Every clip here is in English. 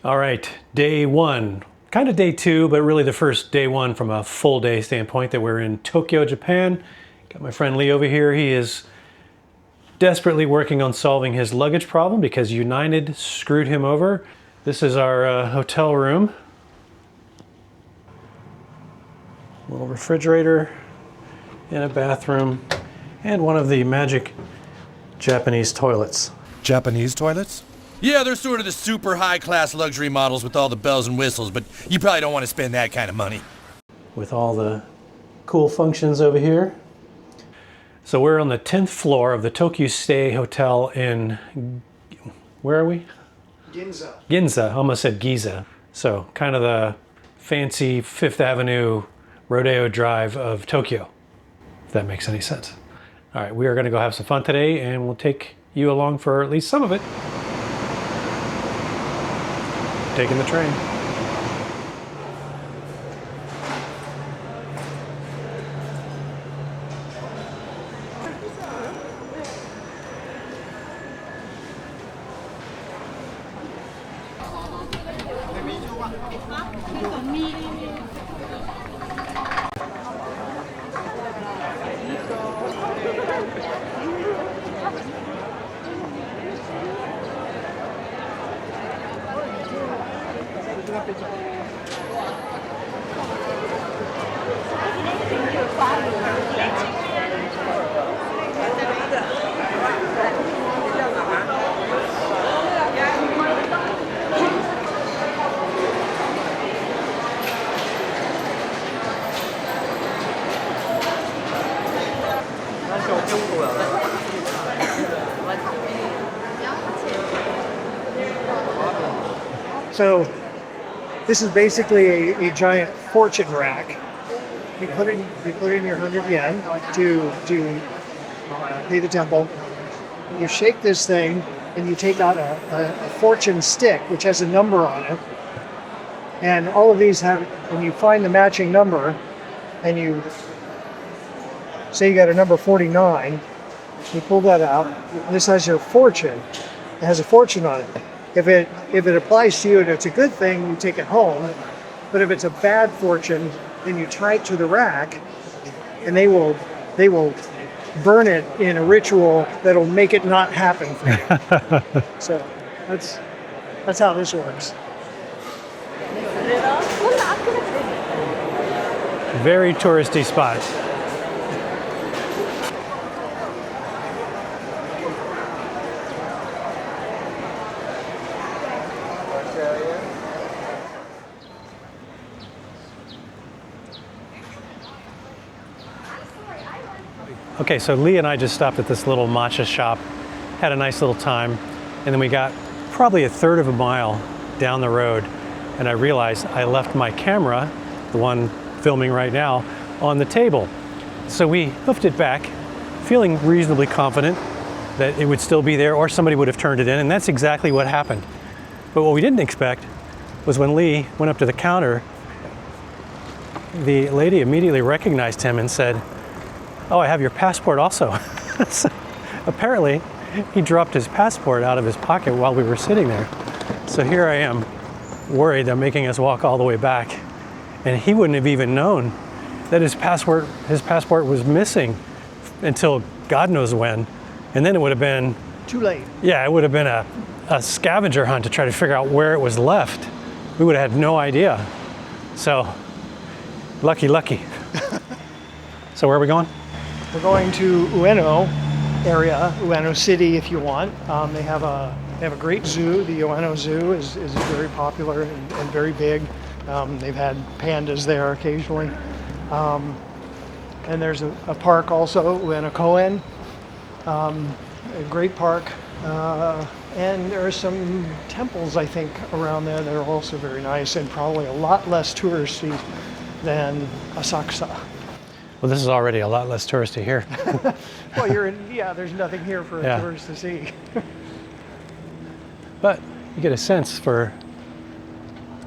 All right, day one. Kind of day two, but really the first day one from a full day standpoint that we're in Tokyo, Japan. Got my friend Lee over here. He is desperately working on solving his luggage problem because United screwed him over. This is our hotel room. Little refrigerator and a bathroom and one of the magic Japanese toilets. Japanese toilets? Yeah, they're sort of the super high-class luxury models with all the bells and whistles, but you probably don't want to spend that kind of money. With all the cool functions over here. So we're on the 10th floor of the Tokyo Stay Hotel in, where are we? Ginza. Ginza, almost said Giza. So kind of the fancy Fifth Avenue Rodeo Drive of Tokyo, if that makes any sense. All right, we are gonna go have some fun today and we'll take you along for at least some of it. Taking the train. So this is basically a giant fortune rack. You put in your 100 yen to pay the temple. You shake this thing and you take out a fortune stick which has a number on it. And all of these have, when you find the matching number and you say you got a number 49, you pull that out. This has your fortune. It has a fortune on it. If it applies to you and it's a good thing, you take it home. But if it's a bad fortune, then you tie it to the rack, and they will burn it in a ritual that'll make it not happen for you. So that's how this works. Very touristy spot. Okay, so Lee and I just stopped at this little matcha shop, had a nice little time, and then we got probably a third of a mile down the road, and I realized I left my camera, the one filming right now, on the table. So we hoofed it back, feeling reasonably confident that it would still be there or somebody would have turned it in, and that's exactly what happened. But what we didn't expect was when Lee went up to the counter, the lady immediately recognized him and said, "Oh, I have your passport also." So apparently, he dropped his passport out of his pocket while we were sitting there. So here I am, worried they're making us walk all the way back. And he wouldn't have even known that his passport was missing until God knows when. And then it would have been... Too late. Yeah, it would have been a scavenger hunt to try to figure out where it was left. We would have had no idea. So, lucky. So where are we going? We're going to Ueno area, Ueno City, if you want. They have a great zoo. The Ueno Zoo is very popular and very big. They've had pandas there occasionally. And there's a park also, Ueno Koen, a great park. And there are some temples, I think, around there that are also very nice and probably a lot less touristy than Asakusa. Well, this is already a lot less touristy here. Well, there's nothing here for a tourist to see. But you get a sense for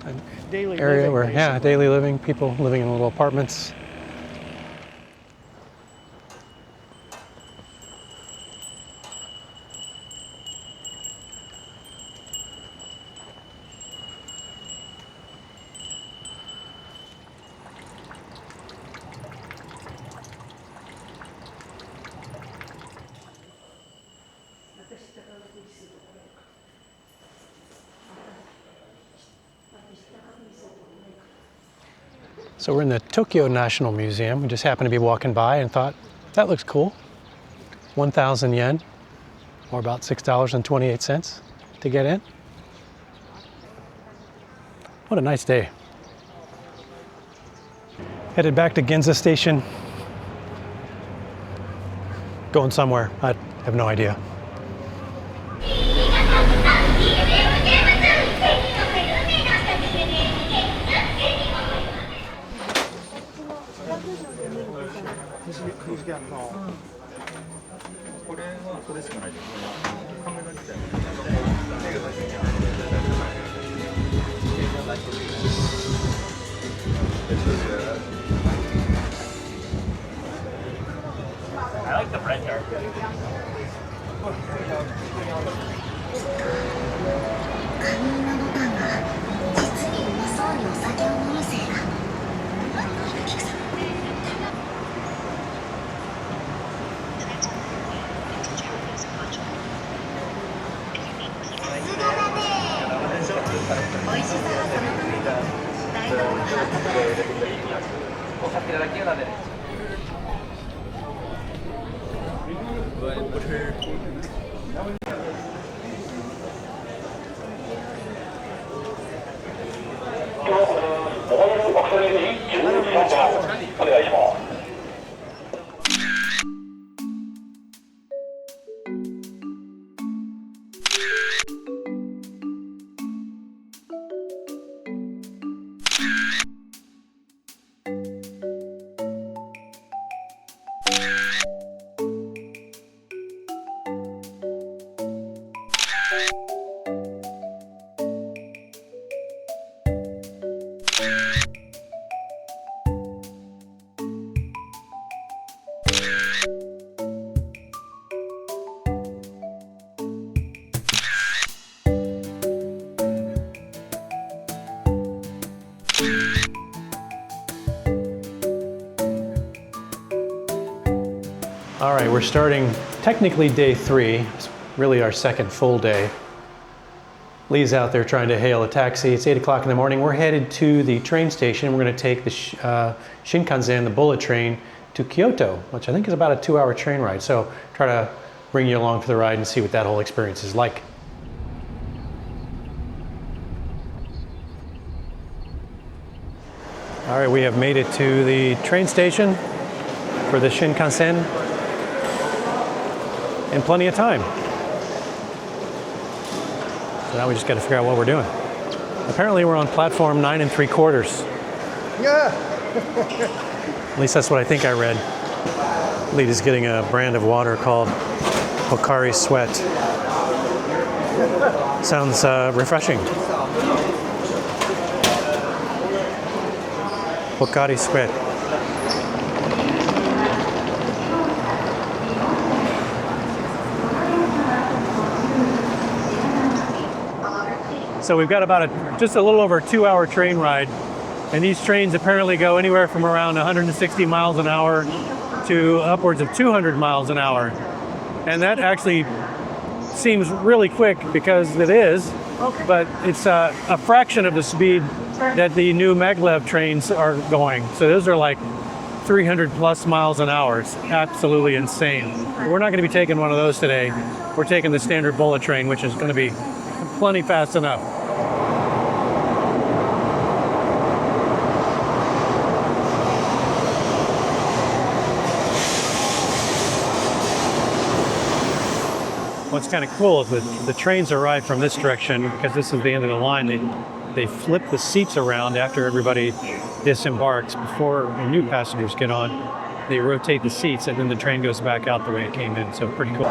an Daily area living, where, basically. daily living, people living in little apartments. So we're in the Tokyo National Museum. We just happened to be walking by and thought, that looks cool. 1,000 yen, or about $6.28 to get in. What a nice day. Headed back to Ginza Station. Going somewhere, I have no idea. He's got it all. I like the red dark. カニーナのパンが実にうまそうにお酒を飲むせいだ。菊さん。さすがだね。美味しさはそのままに大統領のハートからお酒だけなんでね。All right, we're starting technically day 3. It's really our second full day. Lee's out there trying to hail a taxi. It's 8 o'clock in the morning. We're headed to the train station. We're going to take the Shinkansen, the bullet train, to Kyoto, which I think is about a 2-hour train ride. So try to bring you along for the ride and see what that whole experience is like. All right, we have made it to the train station for the Shinkansen in plenty of time. So now we just got to figure out what we're doing. Apparently we're on platform 9 3/4. Yeah. At least that's what I think I read. Lead is getting a brand of water called Pocari Sweat. Sounds refreshing. Pocari Sweat. So we've got about just a little over a 2-hour train ride, and these trains apparently go anywhere from around 160 miles an hour to upwards of 200 miles an hour. And that actually seems really quick because it is, but it's a fraction of the speed that the new maglev trains are going. So those are like 300 plus miles an hour. It's absolutely insane. We're not going to be taking one of those today. We're taking the standard bullet train, which is going to be plenty fast enough. What's kind of cool is that the trains arrive from this direction because this is the end of the line. They flip the seats around after everybody disembarks. Before the new passengers get on, they rotate the seats and then the train goes back out the way it came in. So pretty cool.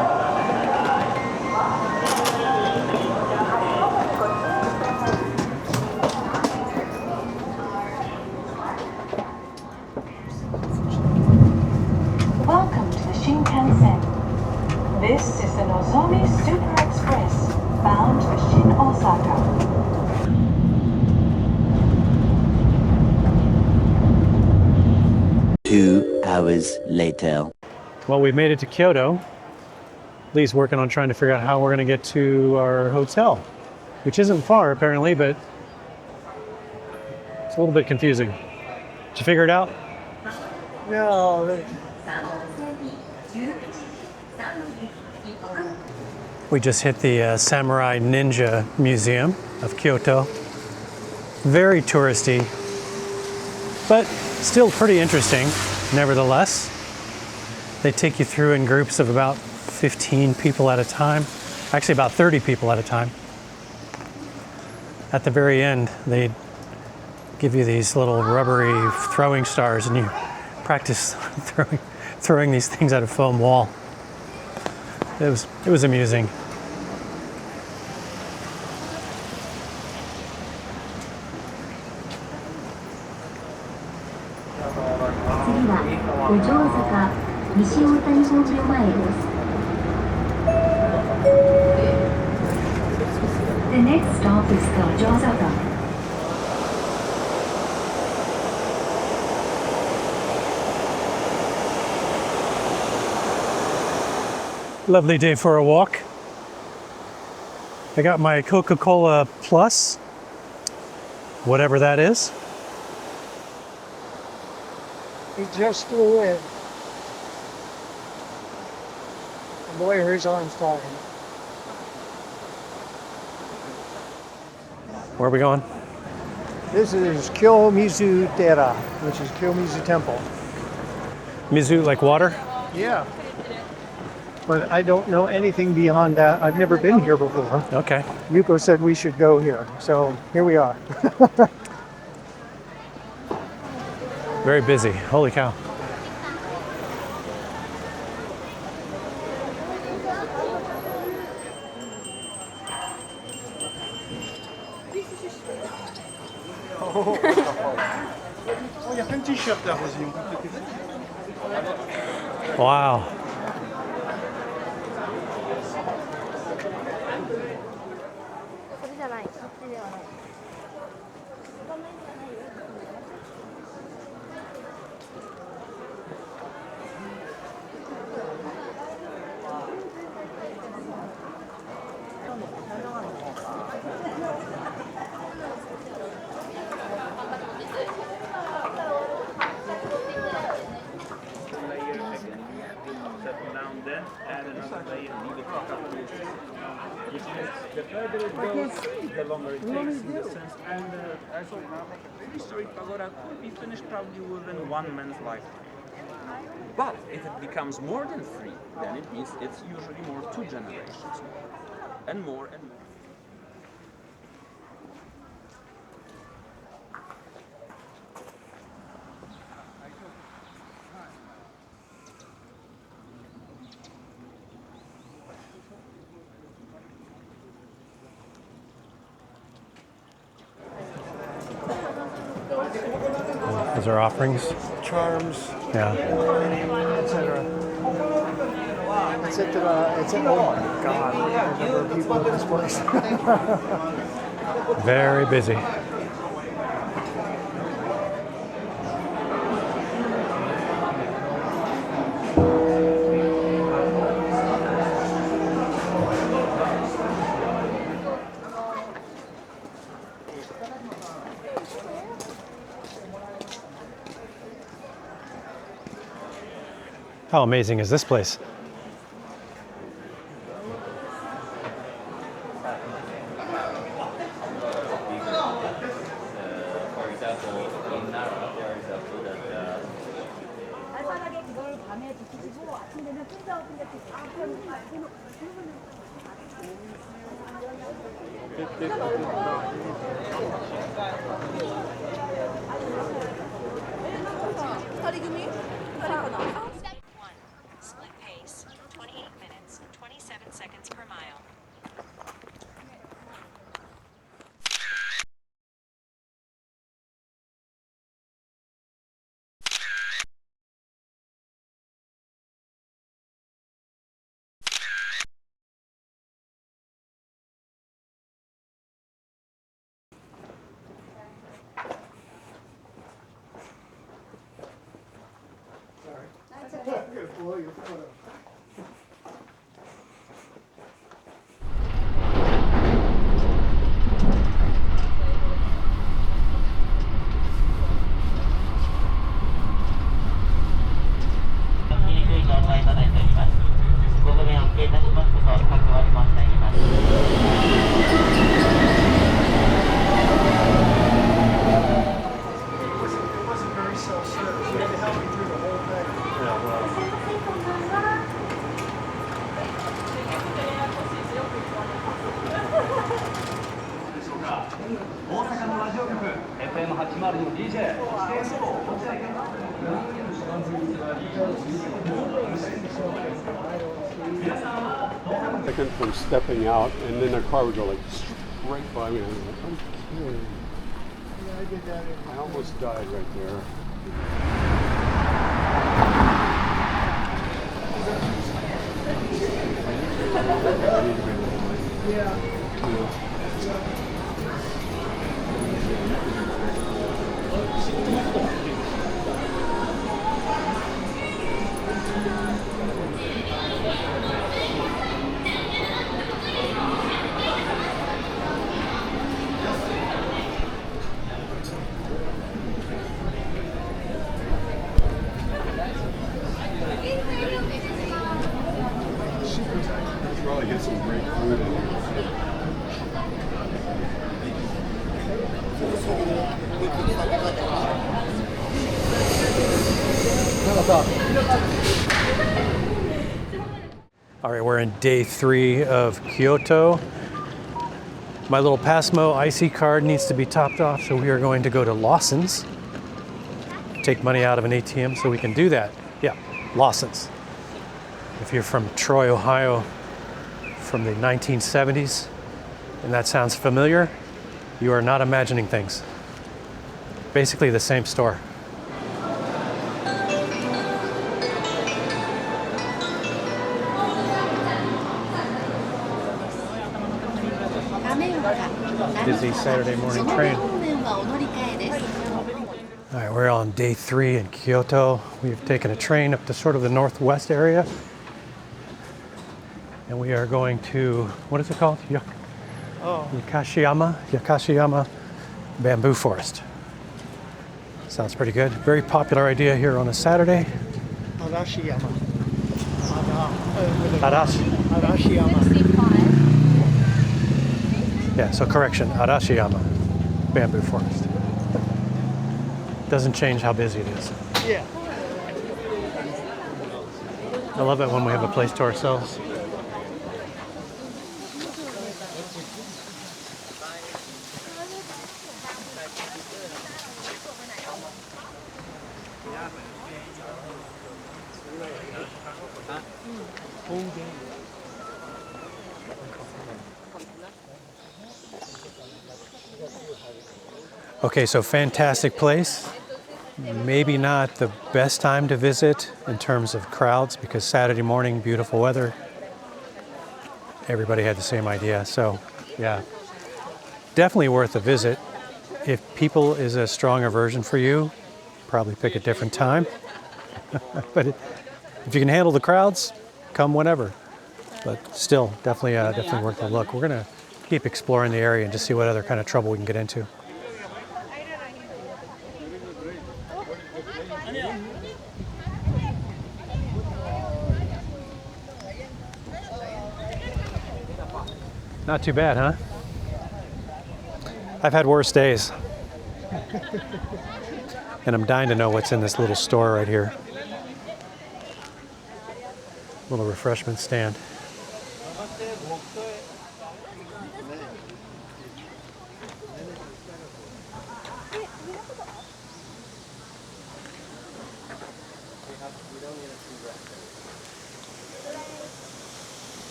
Welcome to the Shinkansen. This is the Nozomi Super Express, bound for Shin Osaka. Two hours later. Well, we've made it to Kyoto. Lee's working on trying to figure out how we're going to get to our hotel, which isn't far apparently, but it's a little bit confusing. Did you figure it out? No, We just hit the Samurai Ninja Museum of Kyoto. Very touristy, but still pretty interesting nevertheless. They take you through in groups of about 15 people at a time. Actually about 30 people at a time. At the very end, they give you these little rubbery throwing stars and you practice throwing these things at a foam wall. It was amusing. The next stop is Gojozaga. Lovely day for a walk. I got my Coca-Cola Plus, whatever that is. he just flew in. And boy, are his arms tired. Where are we going? This is Kiyomizu Dera, which is Kiyomizu Temple. Mizu, like water? Yeah. But I don't know anything beyond that. I've never been here before. Okay. Yuko said we should go here, so here we are. Very busy. Holy cow. Wow. Settle down, then add another layer and leave it for a couple of minutes. The further it goes, the longer it takes in the sense. And so historic pagoda could be finished probably within one man's lifetime. But if it becomes more than 3, then it means it's usually more 2 generations. And more and more. Those are offerings. Charms, Yeah. etc. It's at, oh my God, the number of people in this place. Very busy. How amazing is this place? Split pace, 28 minutes, 27 seconds per mile. Second from stepping out, and then the car would go like straight by me. And I'm like, okay. I almost died right there. Probably get some great food in here. All right, we're in day 3 of Kyoto. My little Passmo IC card needs to be topped off, so we are going to go to Lawson's. Take money out of an ATM so we can do that. Yeah, Lawson's. If you're from Troy, Ohio, from the 1970s, and that sounds familiar, you are not imagining things. Basically the same store. Busy Saturday morning train. All right, we're on day 3 in Kyoto. We've taken a train up to sort of the northwest area. And we are going to, what is it called? Yakashiyama Bamboo Forest. Sounds pretty good. Very popular idea here on a Saturday. Arashiyama. Yeah, so correction, Arashiyama Bamboo Forest. Doesn't change how busy it is. Yeah. I love it when we have a place to ourselves. Okay, so fantastic place. Maybe not the best time to visit in terms of crowds because Saturday morning, beautiful weather. Everybody had the same idea, so yeah. Definitely worth a visit. If people is a strong aversion for you, probably pick a different time. But if you can handle the crowds, come whenever. But still, definitely worth a look. We're gonna keep exploring the area and just see what other kind of trouble we can get into. Not too bad, huh? I've had worse days. And I'm dying to know what's in this little store right here. Little refreshment stand.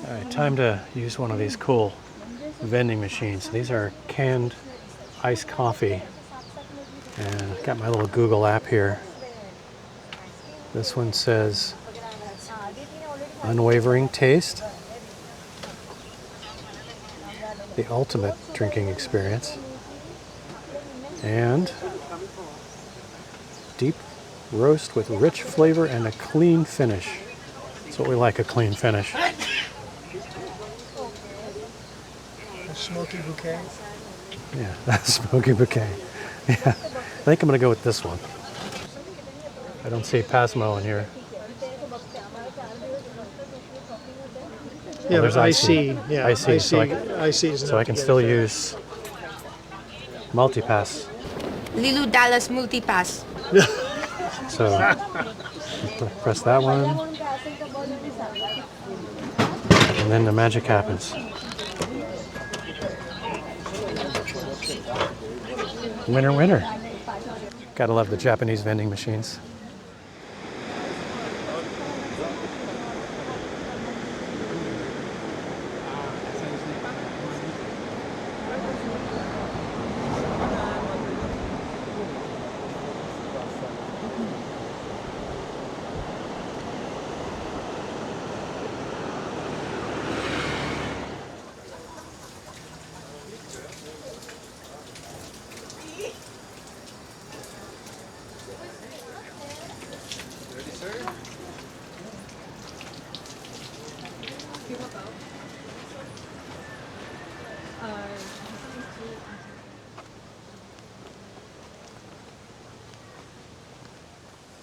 All right, time to use one of these cool vending machines. These are canned iced coffee. And I've got my little Google app here. This one says unwavering taste, the ultimate drinking experience, and deep roast with rich flavor and a clean finish. That's what we like, a clean finish. A smoky bouquet. Yeah, that's smoky bouquet. Yeah, I think I'm gonna go with this one. I don't see Passmo in here. Yeah, there's but IC. Yeah, IC, so I can still use multipass. Lilu Dallas Multipass. So press that one, and then the magic happens. Winner, winner. Gotta love the Japanese vending machines.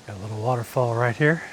Got a little waterfall right here.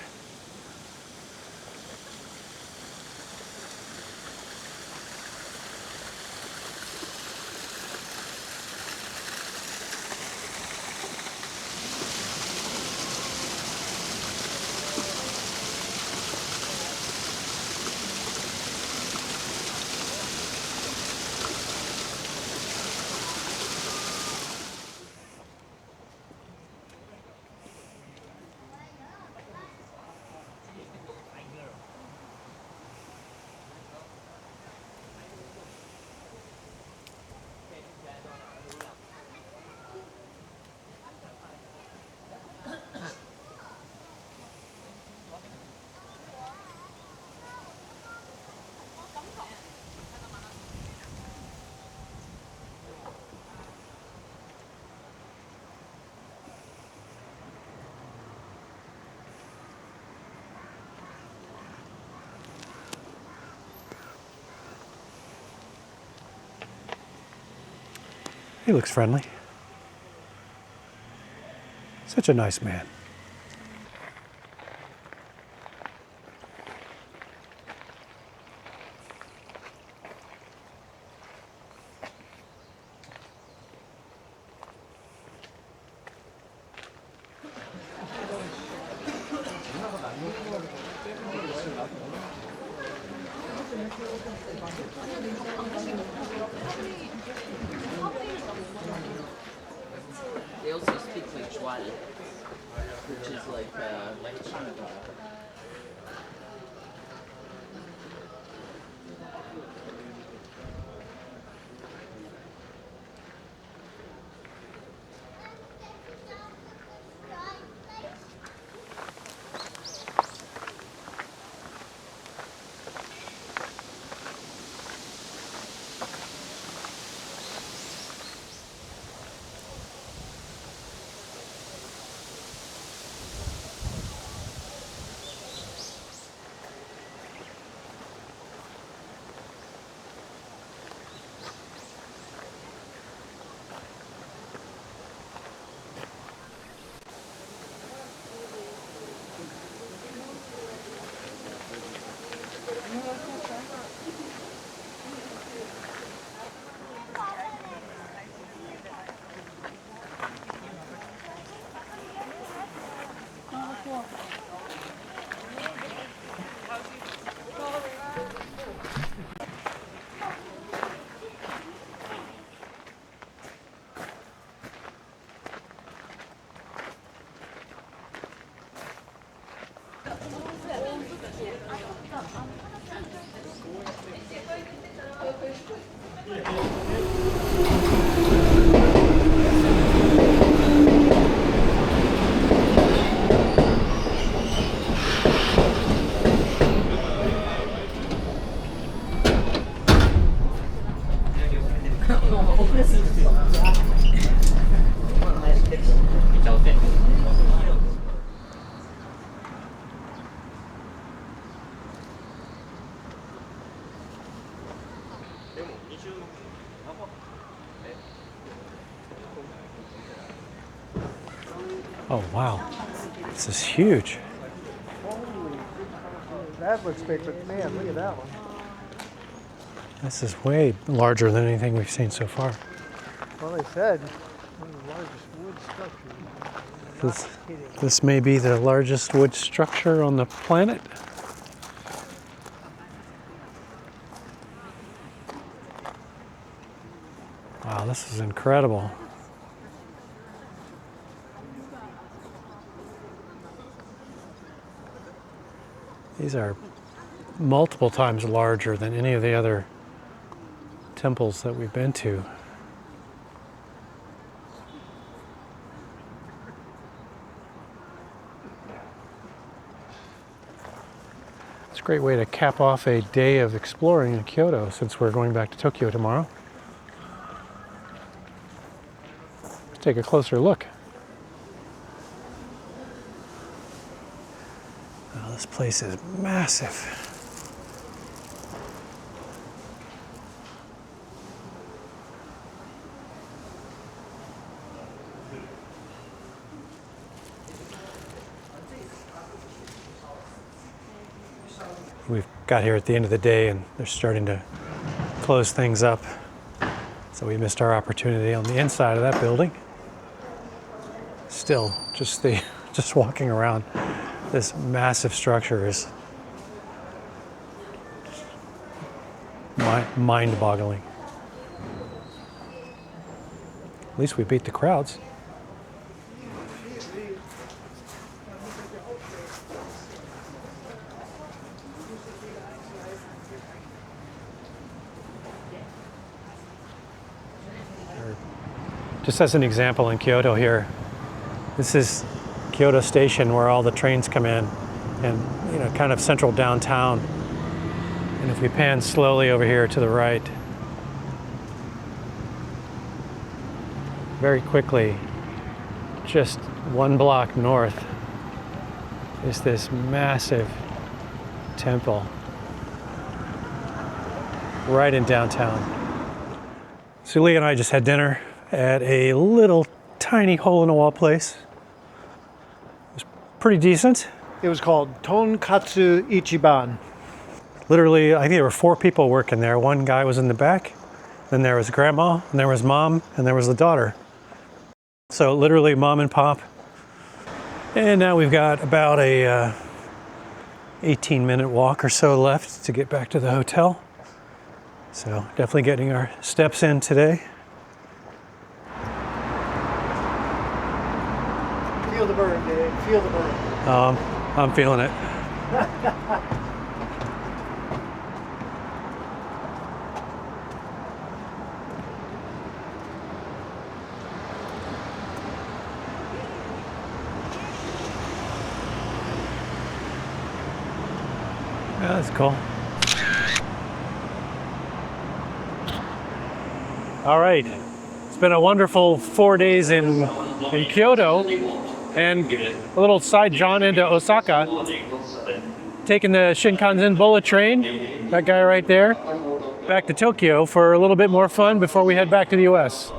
He looks friendly. Such a nice man. They also speak like Schwal, which is like kind of Oh wow, this is huge. That looks big, but man, look at that one. This is way larger than anything we've seen so far. Well, they said one of the largest wood structures. This may be the largest wood structure on the planet. Wow, this is incredible. These are multiple times larger than any of the other temples that we've been to. It's a great way to cap off a day of exploring in Kyoto since we're going back to Tokyo tomorrow. Let's take a closer look. Oh, this place is massive. We've got here at the end of the day and they're starting to close things up. So we missed our opportunity on the inside of that building. Still, just walking around this massive structure is mind-boggling. At least we beat the crowds. Just as an example, in Kyoto here, this is Kyoto Station where all the trains come in, and kind of central downtown. And if we pan slowly over here to the right, very quickly, just 1 block north, is this massive temple right in downtown. So Lee and I just had dinner at a little tiny hole-in-the-wall place. It was pretty decent. It was called Tonkatsu Ichiban. Literally, I think there were 4 people working there. One guy was in the back, then there was grandma, and there was mom, and there was the daughter. So literally mom and pop. And now we've got about a 18-minute walk or so left to get back to the hotel. So definitely getting our steps in today. Feel the burn, Dave. Feel the burn. I'm feeling it. Yeah, that's cool. All right. It's been a wonderful 4 days in Kyoto, and a little side jaunt into Osaka. Taking the Shinkansen bullet train, that guy right there, back to Tokyo for a little bit more fun before we head back to the US.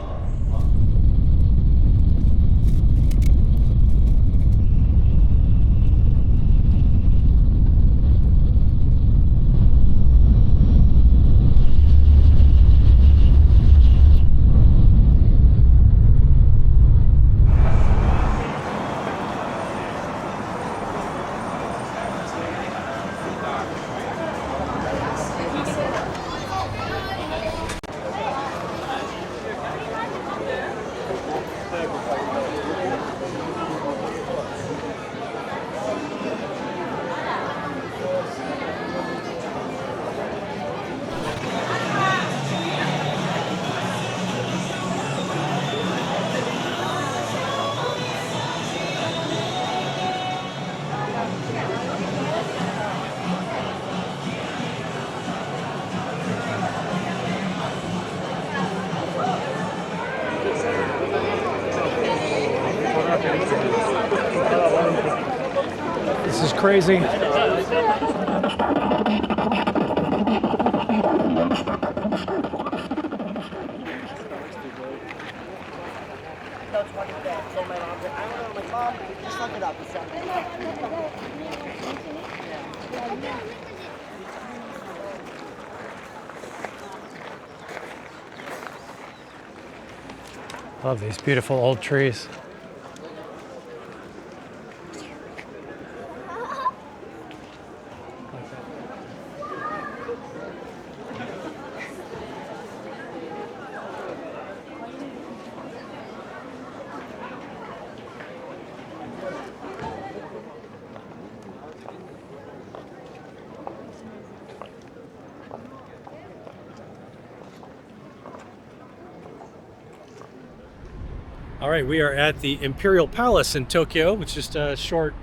This is crazy. Love these beautiful old trees. All right, we are at the Imperial Palace in Tokyo, which is just a short,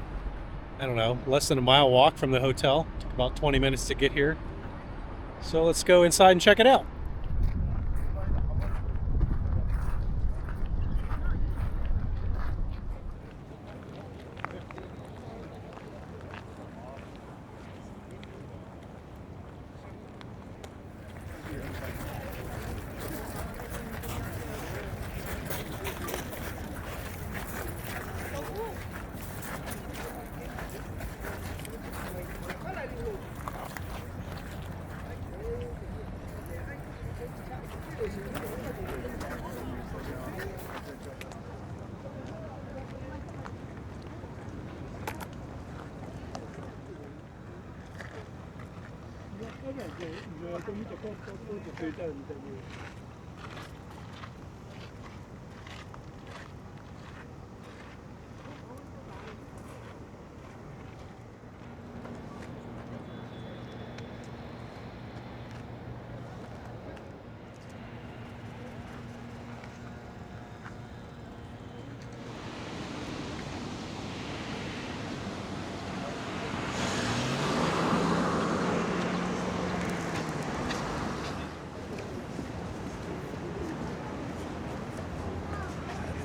I don't know, less than a mile walk from the hotel. Took about 20 minutes to get here. So let's go inside and check it out.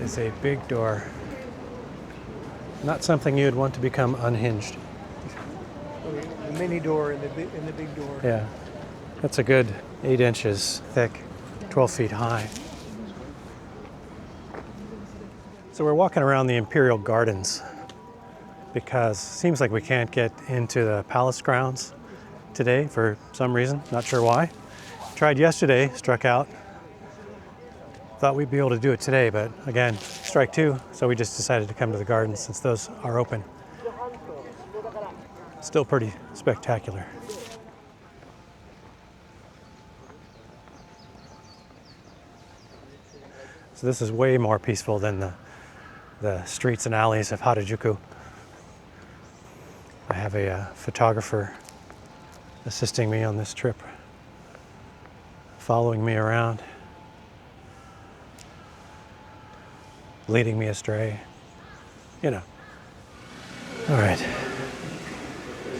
It's a big door. Not something you'd want to become unhinged. Okay, the mini door and the big door. Yeah, that's a good 8 inches thick, 12 feet high. So we're walking around the Imperial Gardens because it seems like we can't get into the palace grounds today for some reason, not sure why. Tried yesterday, struck out. Thought we'd be able to do it today, but again, strike two, so we just decided to come to the gardens since those are open. Still pretty spectacular. So this is way more peaceful than the streets and alleys of Harajuku. I have a photographer assisting me on this trip, following me around, leading me astray, you know. All right,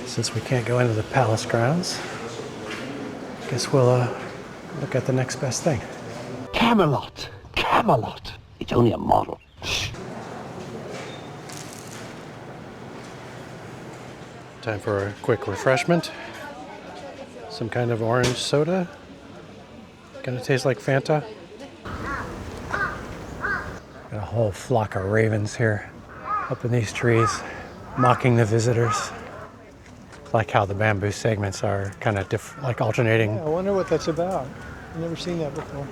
since we can't go into the palace grounds, I guess we'll look at the next best thing. Camelot! Camelot! It's only a model. Shh. Time for a quick refreshment. Some kind of orange soda. Gonna taste like Fanta. Got a whole flock of ravens here up in these trees, mocking the visitors. Like how the bamboo segments are kind of like alternating. Yeah, I wonder what that's about. I've never seen that before.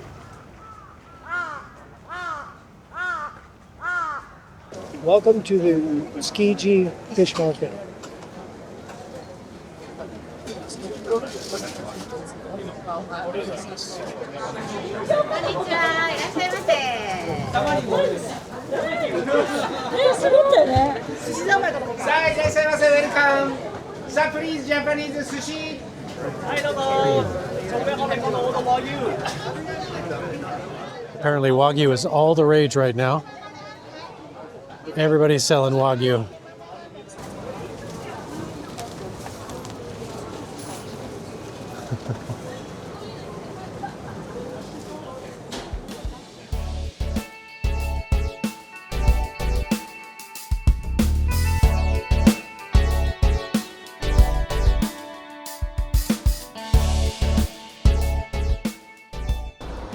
Welcome to the Tsukiji Fish Market. Please, Japanese sushi. Apparently Wagyu is all the rage right now. Everybody's selling Wagyu.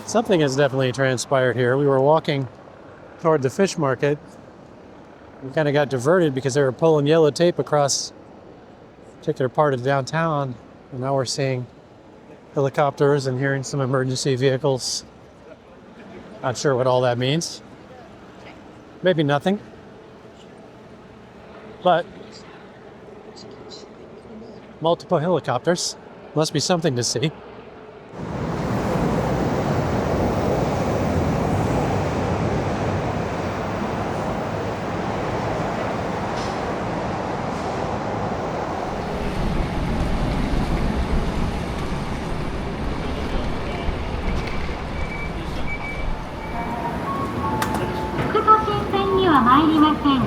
Something has definitely transpired here. We were walking toward the fish market. We kind of got diverted because they were pulling yellow tape across a particular part of downtown. And now we're seeing helicopters and hearing some emergency vehicles. Not sure what all that means. Maybe nothing. But multiple helicopters. Must be something to see. 参りません。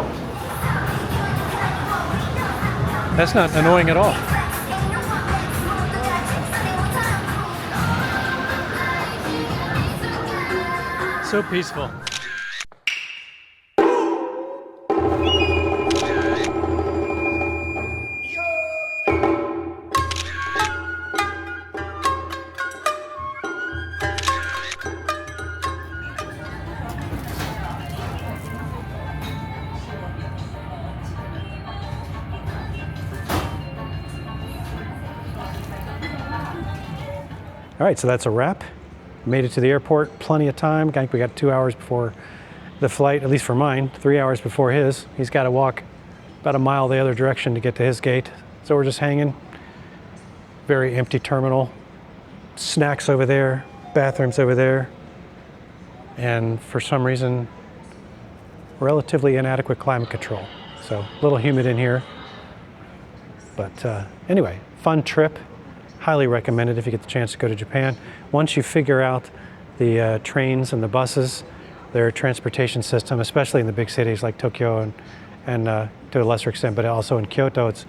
That's not annoying at all. So peaceful. All right, so that's a wrap. Made it to the airport, plenty of time. I think we got 2 hours before the flight, at least for mine, 3 hours before his. He's got to walk about a mile the other direction to get to his gate. So we're just hanging. Very empty terminal. Snacks over there, bathrooms over there. And for some reason, relatively inadequate climate control. So a little humid in here. But anyway, fun trip. Highly recommend it if you get the chance to go to Japan. Once you figure out the trains and the buses, their transportation system, especially in the big cities like Tokyo and to a lesser extent, but also in Kyoto, it's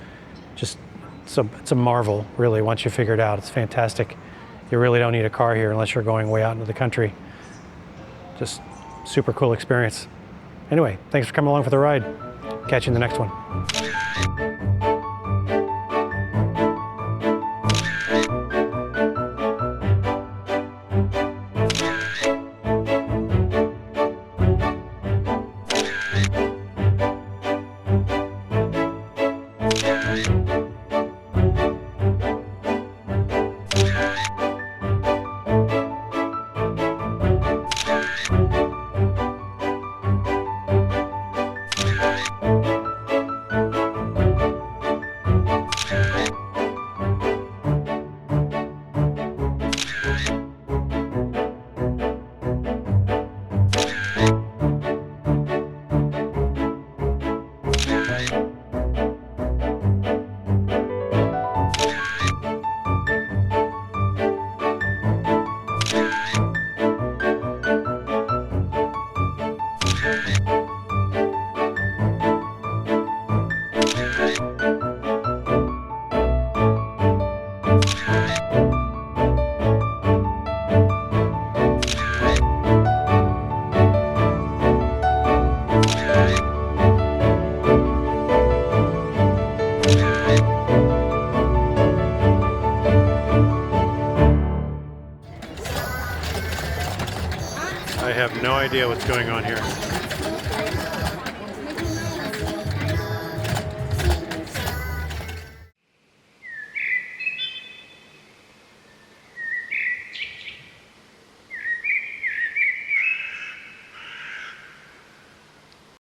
a marvel, really, once you figure it out. It's fantastic. You really don't need a car here unless you're going way out into the country. Just super cool experience. Anyway, thanks for coming along for the ride. Catch you in the next one. I have no idea what's going on here.